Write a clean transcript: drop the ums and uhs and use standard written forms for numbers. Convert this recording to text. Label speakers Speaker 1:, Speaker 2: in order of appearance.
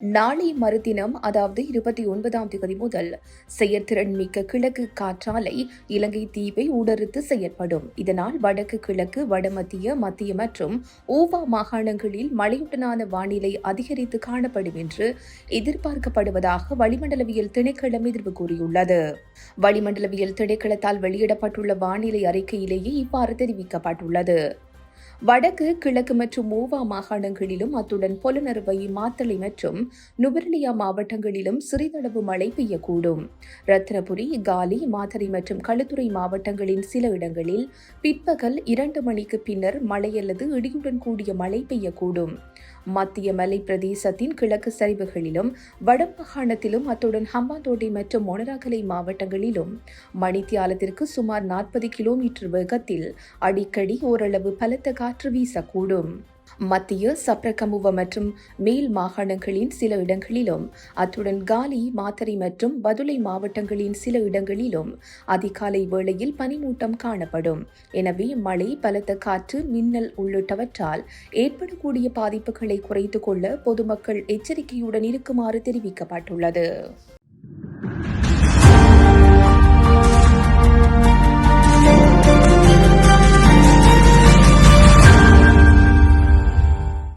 Speaker 1: நாளை மறுதினம் அதாவது 29ஆம் தேதி முதல் செயற்திறன் மிக்க கிழக்கு காற்றாலை இலங்கை தீவை ஊடறுத்து செயற்படும். இதனால் வடக்கு கிழக்கு, வடமத்திய, மத்திய மற்றும் ஊவா மாகாணங்களில் மழையுடனான வானிலை அதிகரித்து காணப்படும் என்று எதிர்பார்க்கப்படுவதாக வளிமண்டலவியல் திணைக்களம் எதிர்வு கூறியுள்ளது. வளிமண்டலவியல் திணைக்களத்தால் வெளியிடப்பட்டுள்ள வானிலை அறிக்கையிலேயே இவ்வாறு தெரிவிக்கப்பட்டுள்ளது. வடக்கு, கிழக்கு மற்றும் மூவா மாகாணங்களிலும் அத்துடன் பொலனறுவை, மாத்தளை மற்றும் நுவரெலியா மாவட்டங்களிலும் சிறிதளவு மழை பெய்யக்கூடும். ரத்தினபுரி, காலி, மாத்தறை மற்றும் களுத்துறை மாவட்டங்களின் சில இடங்களில் பிற்பகல் 2 மணிக்கு பின்னர் மழை அல்லது இடியுடன் கூடிய மழை பெய்யக்கூடும். மத்திய மலை பிரதேசத்தின் கிழக்கு சரிவுகளிலும் வடமாகாணத்திலும் அத்துடன் ஹம்பாந்தோட்டை மற்றும் மொனராகலை மாவட்டங்களிலும் மணித்தியாலத்திற்கு சுமார் 40 கிலோமீட்டர் வேகத்தில் அடிக்கடி ஓரளவு பலத்த காற்று வீசக்கூடும். மத்திய, சப்ரகமுவ மற்றும் மேல் மாகாணங்களின் சில இடங்களிலும் அத்துடன் காலி, மாத்தறை மற்றும் பதுளை மாவட்டங்களின் சில இடங்களிலும் அதிகாலை வேளையில் பனிமூட்டம் காணப்படும். எனவே மழை, பலத்த காற்று, மின்னல் உள்ளிட்டவற்றால் ஏற்படக்கூடிய பாதிப்புகளை குறைத்துக் கொள்ள பொதுமக்கள் எச்சரிக்கையுடன் இருக்குமாறு தெரிவிக்கப்பட்டுள்ளது.